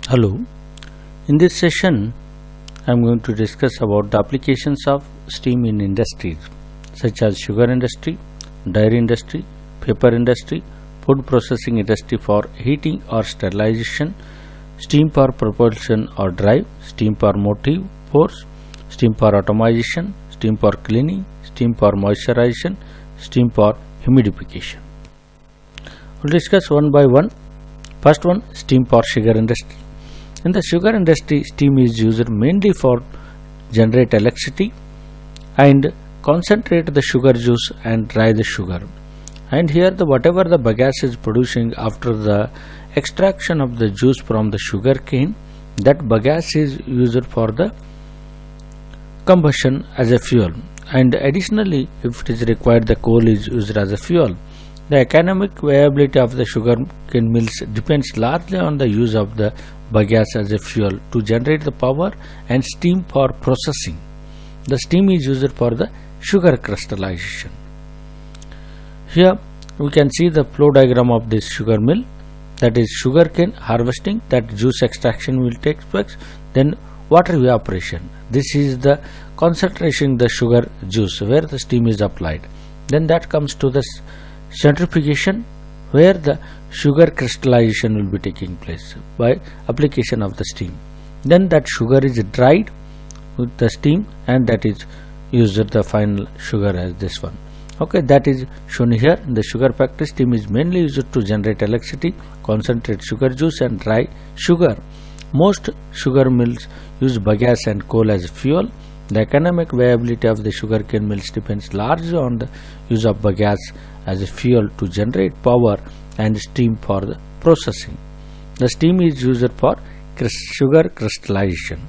Hello, in this session I am going to discuss about the applications of steam in industries such as sugar industry, dairy industry, paper industry, food processing industry for heating or sterilization, steam for propulsion or drive, steam for motive force, steam for atomization, steam for cleaning, steam for moisturization, steam for humidification. We will discuss one by one. First one, steam for sugar industry. In the sugar industry, steam is used mainly for generate electricity and concentrate the sugar juice and dry the sugar. And here whatever the bagasse is producing after the extraction of the juice from the sugar cane, that bagasse is used for the combustion as a fuel. And additionally, if it is required, the coal is used as a fuel. The economic viability of the sugar cane mills depends largely on the use of the bagasse as a fuel to generate the power and steam for processing. The steam is used for the sugar crystallization. Here we can see the flow diagram of this sugar mill, that is sugar cane harvesting, that juice extraction will take place, then water evaporation. This is the concentration the sugar juice where the steam is applied. Then that comes to the centrifugation, where the sugar crystallization will be taking place by application of the steam. Then that sugar is dried with the steam and that is used the final sugar as this one. Okay, that is shown here. In the sugar factory, steam is mainly used to generate electricity, concentrate sugar juice and dry sugar. Most sugar mills use bagasse and coal as fuel. The economic viability of the sugarcane mills depends largely on the use of bagasse as a fuel to generate power and steam for the processing. The steam is used for sugar crystallization.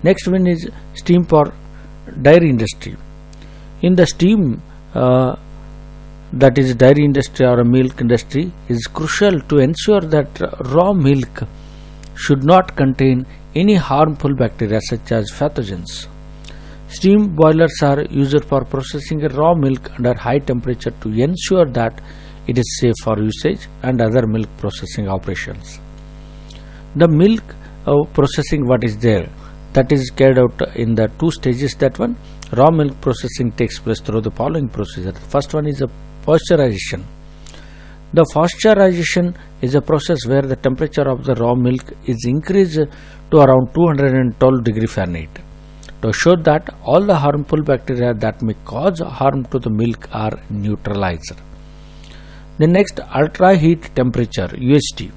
Next one is steam for dairy industry. In the steam, that is dairy industry or a milk industry, is crucial to ensure that raw milk should not contain any harmful bacteria such as pathogens. Steam boilers are used for processing raw milk under high temperature to ensure that it is safe for usage and other milk processing operations. The milk processing what is there, that is carried out in the two stages. That one, raw milk processing takes place through the following procedure. The first one is a pasteurization. The pasteurization is a process where the temperature of the raw milk is increased to around 212 degrees Fahrenheit to show that all the harmful bacteria that may cause harm to the milk are neutralized. The next, ultra heat temperature, UHT.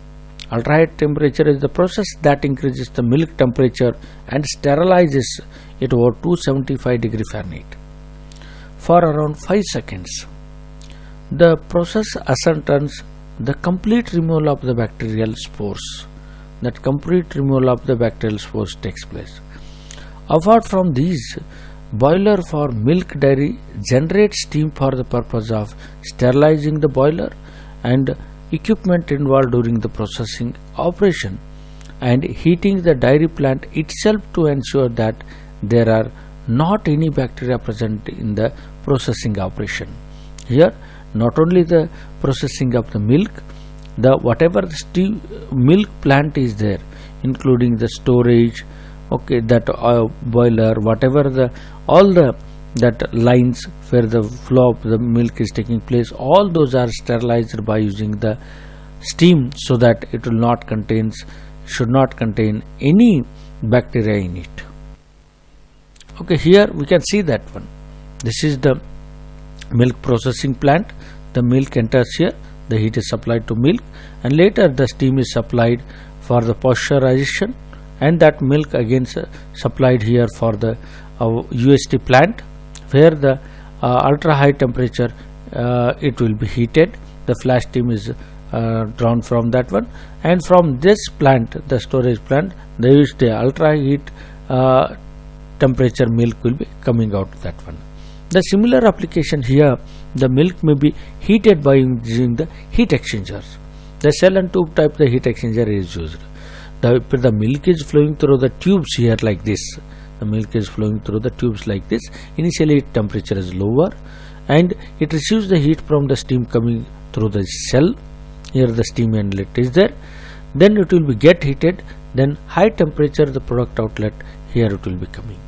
Ultra heat temperature is the process that increases the milk temperature and sterilizes it over 275 degrees Fahrenheit for around 5 seconds. The process ascertains the complete removal of the bacterial spores. That complete removal of the bacterial spores takes place. Apart from these, boiler for milk dairy generates steam for the purpose of sterilizing the boiler and equipment involved during the processing operation, and heating the dairy plant itself to ensure that there are not any bacteria present in the processing operation. Here, not only the processing of the milk, the whatever the steam milk plant is there, including the storage, okay, that boiler, whatever the all the that lines where the flow of the milk is taking place, all those are sterilized by using the steam so that it will not should not contain any bacteria in it. Okay, here we can see that one. This is the milk processing plant. The milk enters here, the heat is supplied to milk, and later the steam is supplied for the pasteurization, and that milk again supplied here for the UHT plant, where the ultra high temperature it will be heated. The flash steam is drawn from that one, and from this plant, the storage plant, the ultra heat temperature milk will be coming out that one. The similar application here, the milk may be heated by using the heat exchangers. The cell and tube type the heat exchanger is used. The milk is flowing through the tubes here like this. The milk is flowing through the tubes like this. Initially temperature is lower and it receives the heat from the steam coming through the cell. Here the steam inlet is there. then it will be get heated, then high temperature the product outlet, here it will be coming.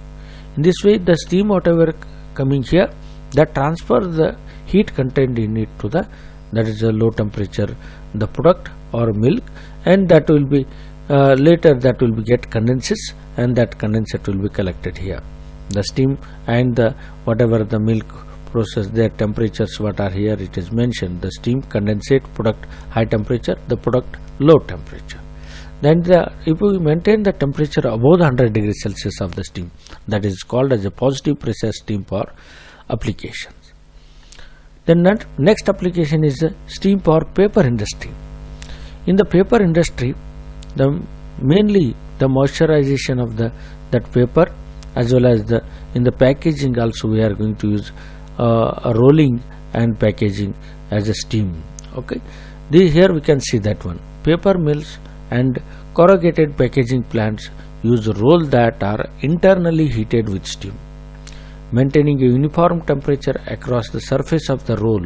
In this way the steam whatever coming here, that transfer the heat contained in it to the, that is a low temperature the product or milk, and that will be later that will be get condenses, and that condensate will be collected here. The steam and the whatever the milk process, their temperatures what are here it is mentioned, the steam, condensate, product high temperature, the product low temperature. Then if we maintain the temperature above the 100 degrees Celsius of the steam, that is called as a positive pressure steam for applications. Then next application is steam for paper industry. In the paper industry, mainly the moisturization of that paper, as well as in the packaging also we are going to use a rolling and packaging as a steam. Okay, here we can see that one. Paper mills and corrugated packaging plants use rolls that are internally heated with steam. Maintaining a uniform temperature across the surface of the roll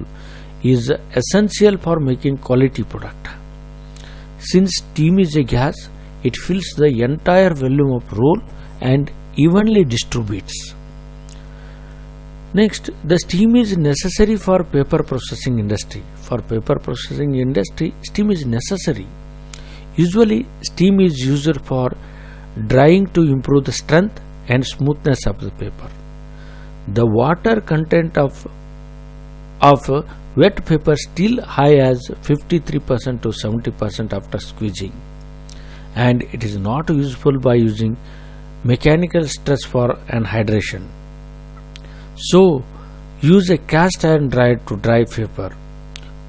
is essential for making quality product. Since steam is a gas, it fills the entire volume of roll and evenly distributes. Next, the steam is necessary for paper processing industry. For paper processing industry, steam is necessary. Usually, steam is used for drying to improve the strength and smoothness of the paper. The water content of wet paper still high as 53% to 70% after squeezing, and it is not useful by using mechanical stress for anhydration. So, use a cast iron dryer to dry paper.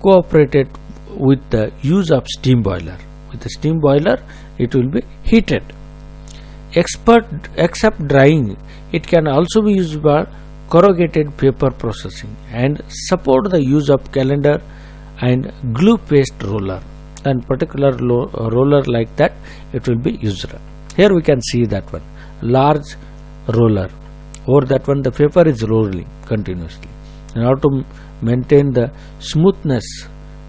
Cooperated with the use of steam boiler. With the steam boiler, it will be heated. Except drying, it can also be used for corrugated paper processing and support the use of calendar and glue paste roller, and particular roller like that it will be used. Here we can see that one, large roller. Over that one the paper is rolling continuously. In order to maintain the smoothness,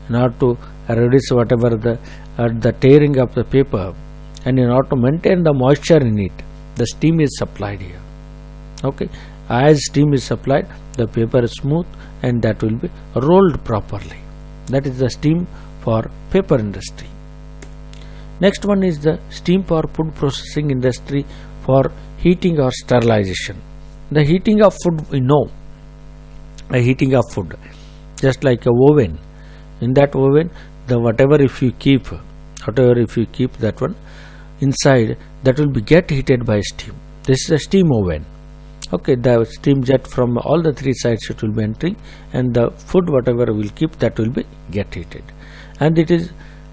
in order to reduce whatever the tearing of the paper, and in order to maintain the moisture in it, the steam is supplied here. Okay, as steam is supplied, the paper is smooth and that will be rolled properly. That is the steam for paper industry. Next one is the steam for food processing industry for heating or sterilization. The heating of food, we know, a heating of food, just like a oven. In that oven, the whatever if you keep that one inside, that will be get heated by steam. This is a steam oven. Okay, the steam jet from all the three sides it will be entering, and the food whatever will keep, that will be get heated. And it is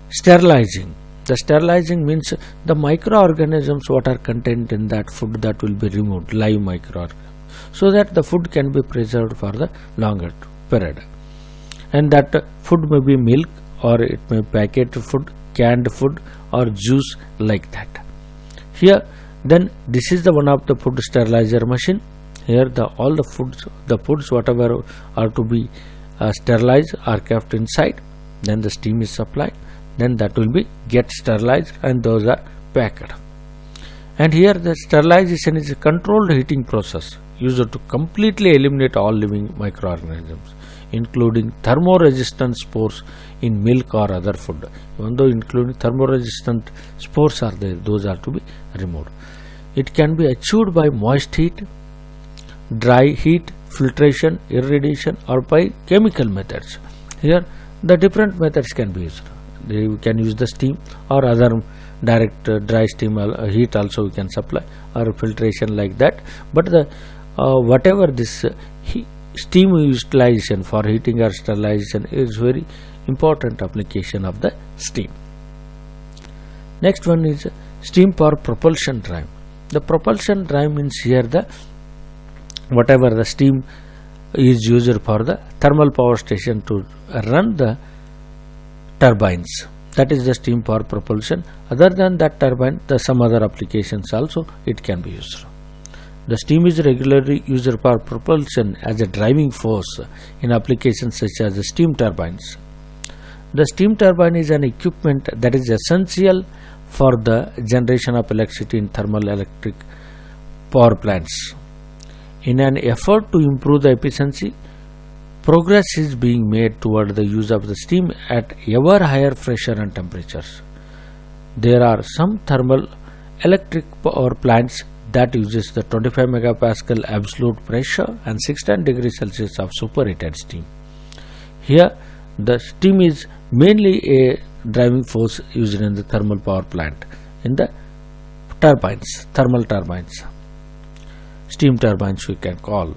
sterilizing. The sterilizing means the microorganisms what are contained in that food, that will be removed, live microorganisms, so that the food can be preserved for the longer period. And that food may be milk, or it may be packet food, canned food, or juice like that. Here then this is the one of the food sterilizer machine. Here all the foods whatever are to be sterilized are kept inside. Then the steam is supplied. Then that will be get sterilized, and those are packed. And here the sterilization is a controlled heating process used to completely eliminate all living microorganisms, including thermoresistant spores in milk or other food. Even though including thermoresistant spores are there, those are to be removed. It can be achieved by moist heat, dry heat, filtration, irradiation, or by chemical methods. Here the different methods can be used. We can use the steam or other direct dry steam heat also we can supply, or filtration like that. But the whatever this steam utilization for heating or sterilization is very important application of the steam. Next one is steam for propulsion drive. The propulsion drive means here the whatever the steam is used for the thermal power station to run the turbines. That is the steam for propulsion. Other than that turbine, some other applications also it can be used. The steam is regularly used for propulsion as a driving force in applications such as the steam turbines. The steam turbine is an equipment that is essential for the generation of electricity in thermal electric power plants. In an effort to improve the efficiency, progress is being made toward the use of the steam at ever higher pressure and temperatures. There are some thermal electric power plants that uses the 25 megapascal absolute pressure and 610 degrees Celsius of superheated steam. Here the steam is mainly a driving force used in the thermal power plant in the turbines, thermal turbines, steam turbines we can call.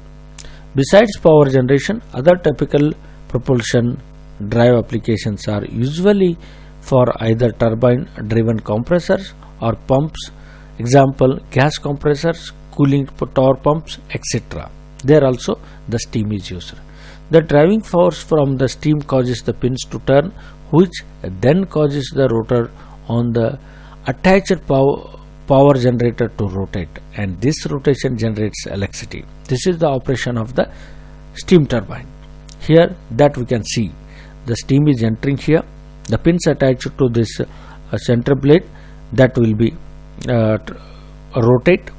Besides power generation, other typical propulsion drive applications are usually for either turbine driven compressors or pumps, example gas compressors, cooling tower pumps, etc. There also the steam is used. The driving force from the steam causes the pins to turn, which then causes the rotor on the attached power generator to rotate, and this rotation generates electricity. This is the operation of the steam turbine. Here that we can see the steam is entering here, the pins attached to this center blade that will be rotate,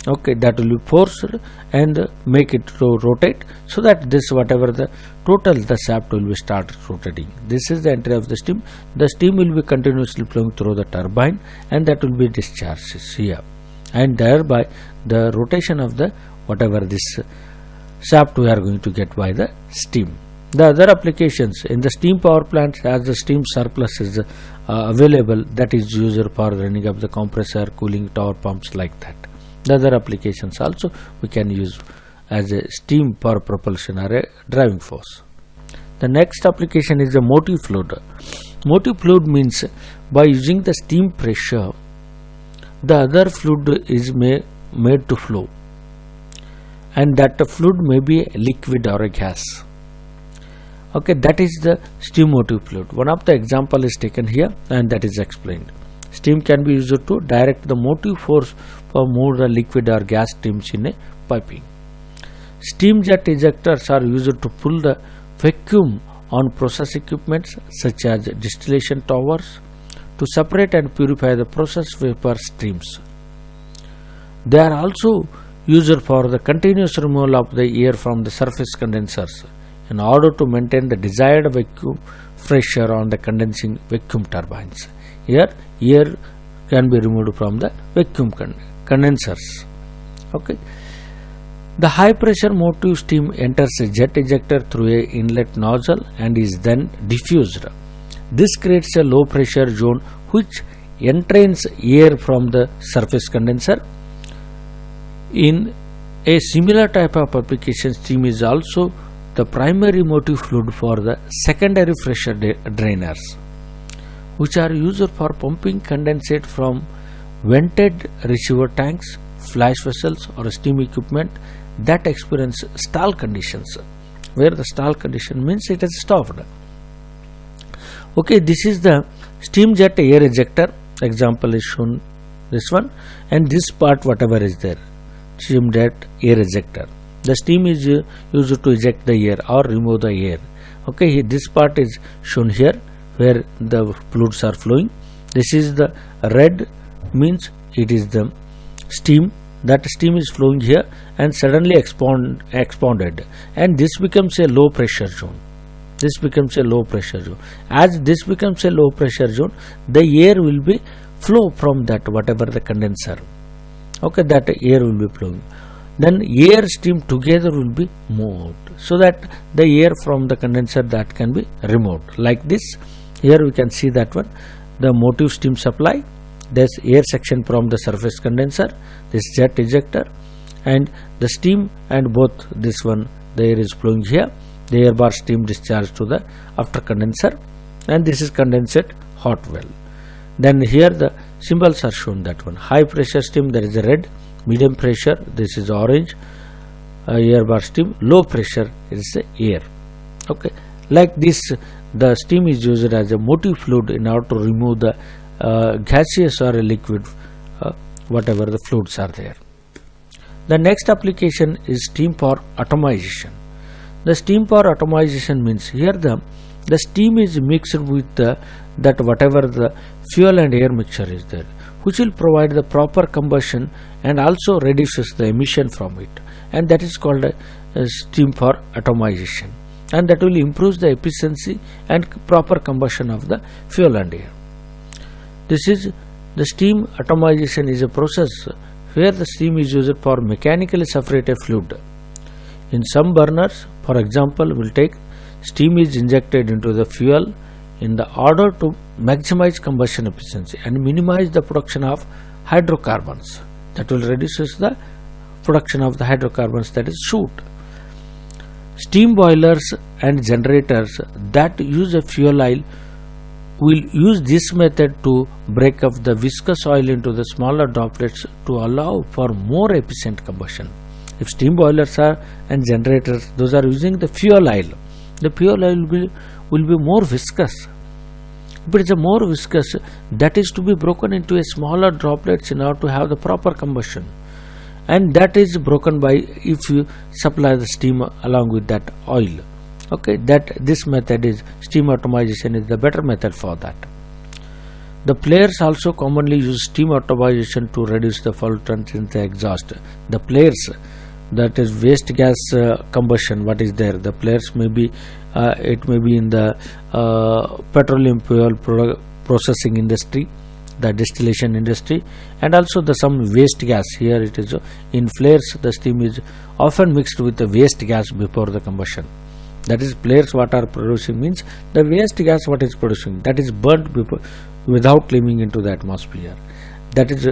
okay, that will be forced and make it to rotate, so that this whatever the total the shaft will be start rotating. This is the entry of the steam. The steam will be continuously flowing through the turbine and that will be discharged here, and thereby the rotation of the whatever this shaft we are going to get by the steam. The other applications in the steam power plants, as the steam surplus is available, that is used for running of the compressor, cooling tower pumps, like that. The other applications also we can use as a steam power propulsion or a driving force. The next application is the motive fluid. Motive fluid means by using the steam pressure, the other fluid is made to flow, and that the fluid may be a liquid or a gas. Okay, that is the steam motive fluid. One of the example is taken here and that is explained. Steam can be used to direct the motive force for move the liquid or gas streams in a piping. Steam jet ejectors are used to pull the vacuum on process equipments such as distillation towers to separate and purify the process vapor streams. They are also used for the continuous removal of the air from the surface condensers in order to maintain the desired vacuum pressure on the condensing vacuum turbines. Here air can be removed from the vacuum condensers. Okay. The high pressure motive steam enters a jet ejector through a inlet nozzle and is then diffused. This creates a low pressure zone which entrains air from the surface condenser. In a similar type of application, steam is also the primary motive fluid for the secondary pressure drainers, which are used for pumping condensate from vented receiver tanks, flash vessels or steam equipment that experience stall conditions, where the stall condition means it is stopped. Okay, this is the steam jet air ejector. Example is shown this one, and this part whatever is there, steam jet air ejector. The steam is used to eject the air or remove the air. Okay, this part is shown here where the fluids are flowing. This is the red, means it is the steam. That steam is flowing here and suddenly expanded, and this becomes a low pressure zone. This becomes a low pressure zone. As this becomes a low pressure zone, the air will be flow from that whatever the condenser. Okay, that air will be flowing. Then air steam together will be moved, so that the air from the condenser that can be removed. Like this, here we can see that one, the motive steam supply, this air section from the surface condenser, this jet ejector, and the steam, and both this one, the air is flowing here, the air bar steam discharged to the after condenser, and this is condensate hot well. Then here the symbols are shown, that one, high pressure steam, there is a red, medium pressure, this is orange, air bar steam, low pressure is the air. Okay, like this the steam is used as a motive fluid in order to remove the gaseous or a liquid whatever the fluids are there. The next application is steam for atomization. The steam for atomization means here the the steam is mixed with that whatever the fuel and air mixture is there, which will provide the proper combustion and also reduces the emission from it, and that is called a steam for atomization, and that will improve the efficiency and proper combustion of the fuel and air. This is the steam atomization is a process where the steam is used for mechanically separated fluid. In some burners, for example, we'll take steam is injected into the fuel in the order to maximize combustion efficiency and minimize the production of hydrocarbons. That will reduce the production of the hydrocarbons, that is soot. Steam boilers and generators that use a fuel oil will use this method to break up the viscous oil into the smaller droplets to allow for more efficient combustion. If steam boilers are and generators, those are using the fuel oil, the fuel oil will be more viscous. If it is a more viscous, that is to be broken into a smaller droplets in order to have the proper combustion, and that is broken by if you supply the steam along with that oil. Okay, that this method is steam atomization is the better method for that. The players also commonly use steam atomization to reduce the pollutants in the exhaust. The players, that is waste gas combustion, what is there, the players may be it may be in the petroleum fuel processing industry, the distillation industry, and also the some waste gas. Here it is in flares, the steam is often mixed with the waste gas before the combustion. That is, flares what are producing means the waste gas what is producing, that is burnt before without leaving into the atmosphere. That is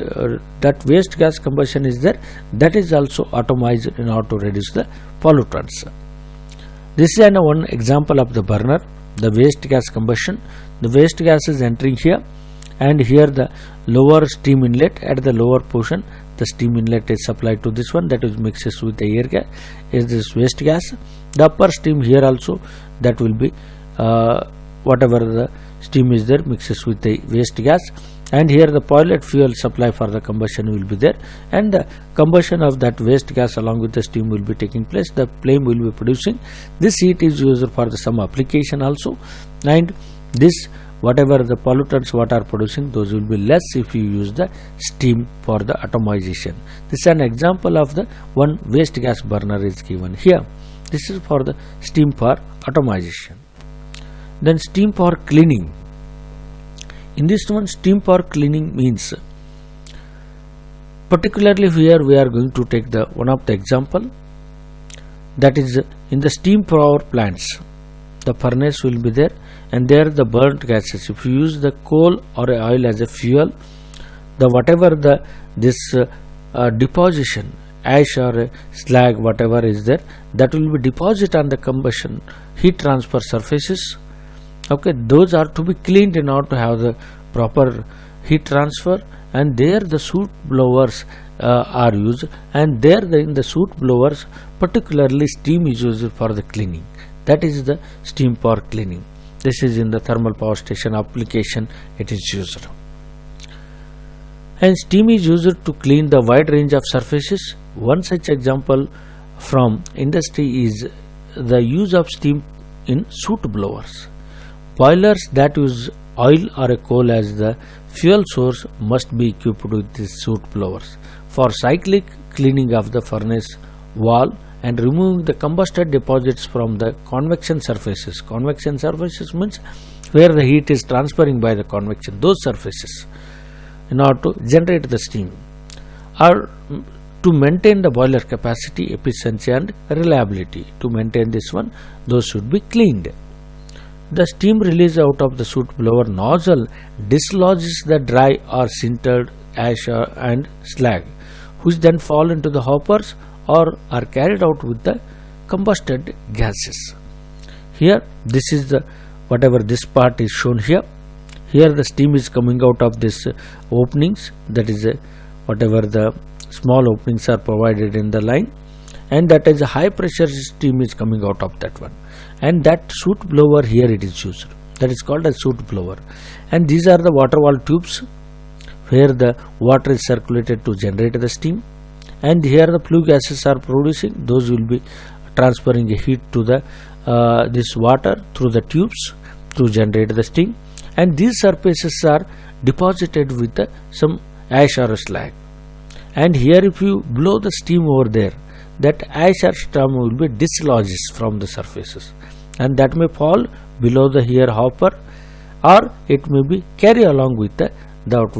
that waste gas combustion is there, that is also atomized in order to reduce the pollutants. This is one example of the burner, the waste gas combustion. The waste gas is entering here, and here the lower steam inlet, at the lower portion the steam inlet is supplied to this one, that is mixes with the air gas, is this waste gas. The upper steam here also, that will be whatever the steam is there mixes with the waste gas, and here the pilot fuel supply for the combustion will be there, and the combustion of that waste gas along with the steam will be taking place. The flame will be producing. This heat is used for the some application also, and this whatever the pollutants what are producing, those will be less if you use the steam for the atomization. This is an example of the one waste gas burner is given here. This is for the steam for atomization. Then steam for cleaning. In this one, steam for cleaning means, particularly here we are going to take the one of the example, that is in the steam power plants. The furnace will be there, and there the burnt gases. If you use the coal or oil as a fuel, the whatever the this deposition, ash or slag, whatever is there, that will be deposit on the combustion heat transfer surfaces. Okay, those are to be cleaned in order to have the proper heat transfer, and there the soot blowers are used, and there in the soot blowers particularly steam is used for the cleaning. That is the steam for cleaning. This is in the thermal power station application it is used. And steam is used to clean the wide range of surfaces. One such example from industry is the use of steam in soot blowers. Boilers that use oil or a coal as the fuel source must be equipped with these soot blowers for cyclic cleaning of the furnace wall and removing the combusted deposits from the convection surfaces. Convection surfaces means where the heat is transferring by the convection, those surfaces, in order to generate the steam, or to maintain the boiler capacity, efficiency and reliability. To maintain this one, those should be cleaned. The steam released out of the soot blower nozzle dislodges the dry or sintered ash and slag, which then fall into the hoppers or are carried out with the combusted gases. Here this is the whatever this part is shown here. Here the steam is coming out of this openings, that is whatever the small openings are provided in the line, and that is a high pressure steam is coming out of that one, and that soot blower here it is used, that is called a soot blower. And these are the water wall tubes where the water is circulated to generate the steam, and here the flue gases are producing, those will be transferring a heat to the this water through the tubes, to generate the steam, and these surfaces are deposited with some ash or slag. And here if you blow the steam over there, that ash or slag will be dislodged from the surfaces, and that may fall below the here hopper, or it may be carry along with the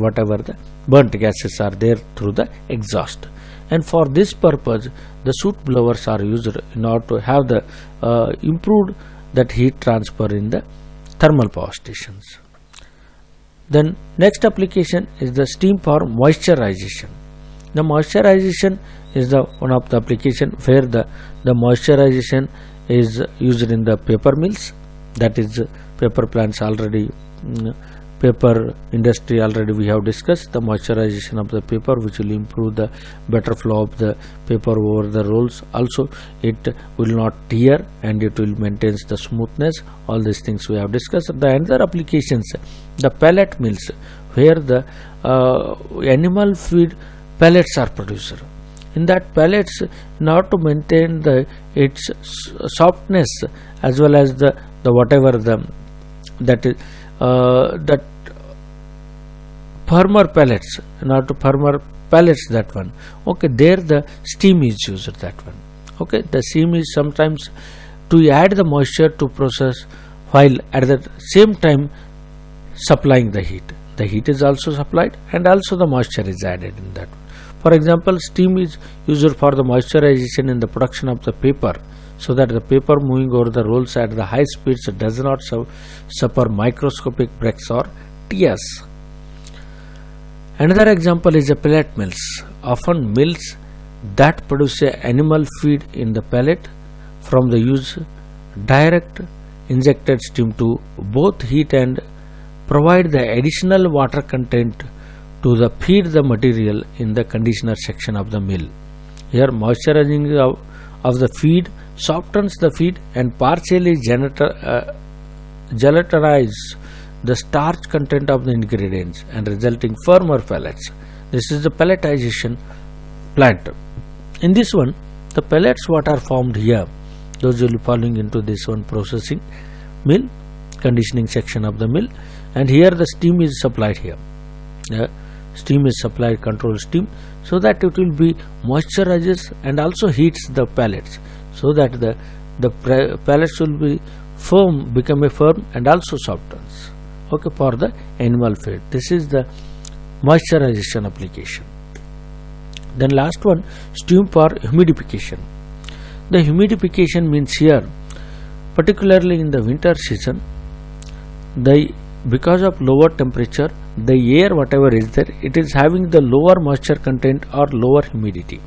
whatever the burnt gases are there through the exhaust. And for this purpose the soot blowers are used in order to have the improved that heat transfer in the thermal power stations. Then next application is the steam for moisturization. The moisturization is the one of the application where the moisturization is used in the paper mills, that is paper plants already, paper industry already we have discussed the moisturization of the paper, which will improve the better flow of the paper over the rolls. Also it will not tear and it will maintain the smoothness. All these things we have discussed. The another applications, the pellet mills, where the animal feed pellets are produced. In that pellets, in order to maintain its softness as well as the whatever that firmer pellets, in order to firmer pellets, that one, okay, there the steam is used, that one. Okay, the steam is sometimes to add the moisture to process, while at the same time supplying the heat. The heat is also supplied and also the moisture is added in that. For example, steam is used for the moisturization in the production of the paper, so that the paper moving over the rolls at the high speeds does not suffer microscopic breaks or tears. Another example is the pellet mills. Often mills that produce animal feed in the pellet from the use direct injected steam to both heat and provide the additional water content to the feed the material in the conditioner section of the mill. Here moisturizing of the feed softens the feed and partially gelatinizes the starch content of the ingredients and resulting firmer pellets. This is the pelletization plant. In this one, the pellets what are formed here, those will be falling into this one processing mill, conditioning section of the mill, and here the steam is supplied here. Steam is supplied, controlled steam, so that it will be moisturizes and also heats the pellets, so that the pellets will be firm, become a firm and also softens. Okay, for the animal feed. This is the moisturization application. Then last one, steam for humidification. The humidification means here, particularly in the winter season, because of lower temperature, the air whatever is there, it is having the lower moisture content or lower humidity,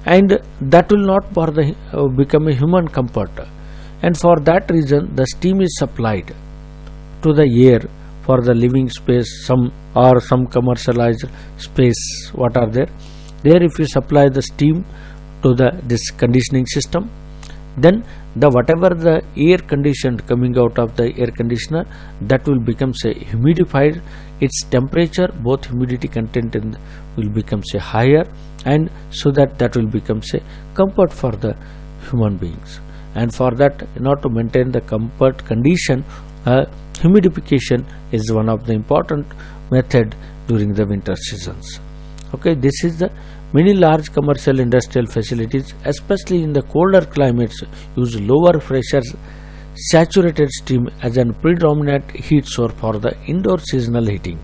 and that will not become a human comfort, and for that reason the steam is supplied to the air for the living space, some commercialized space what are there. There if you supply the steam to this conditioning system, then the whatever the air conditioned coming out of the air conditioner, that will become say humidified. Its temperature, both humidity content will become say higher, and so that will become say comfort for the human beings. And for that, in order to maintain the comfort condition, humidification is one of the important method during the winter seasons. Okay, this is the many large commercial industrial facilities, especially in the colder climates, use lower pressure saturated steam as a predominant heat source for the indoor seasonal heating.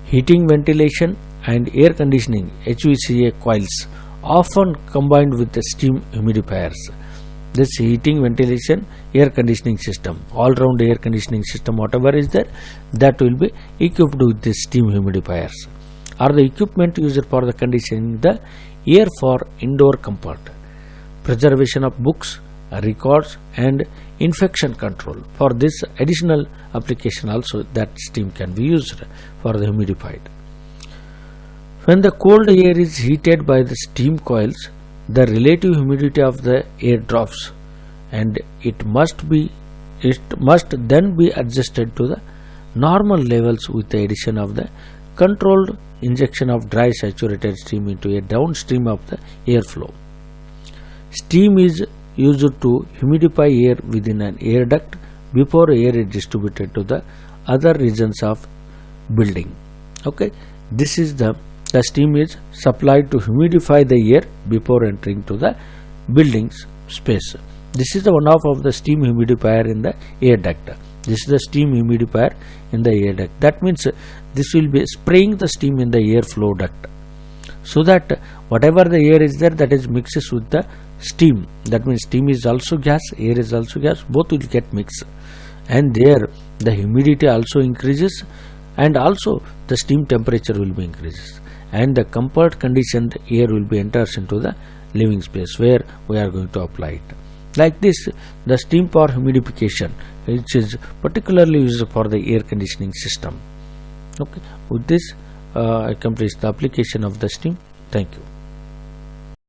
Heating, ventilation and air conditioning HVAC coils often combined with the steam humidifiers. This heating, ventilation, air conditioning system, all-round air conditioning system whatever is there, that will be equipped with the steam humidifiers, are the equipment used for the conditioning the air for indoor comfort, preservation of books, records and infection control. For this additional application also, that steam can be used for the humidified. When the cold air is heated by the steam coils, the relative humidity of the air drops, and it must then be adjusted to the normal levels with the addition of the controlled injection of dry saturated steam into a downstream of the airflow. Steam is used to humidify air within an air duct before air is distributed to the other regions of building. Okay, this is the steam is supplied to humidify the air before entering to the building's space. This is the one of the steam humidifier in the air duct. This is the steam humidifier in the air duct. That means this will be spraying the steam in the airflow duct, so that whatever the air is there, that is mixes with the steam. That means steam is also gas, air is also gas, both will get mixed, and there the humidity also increases, and also the steam temperature will be increases, and the comfort conditioned air will be enters into the living space where we are going to apply it. Like this, the steam for humidification, which is particularly used for the air conditioning system. Okay, with this I complete the application of the steam. Thank you.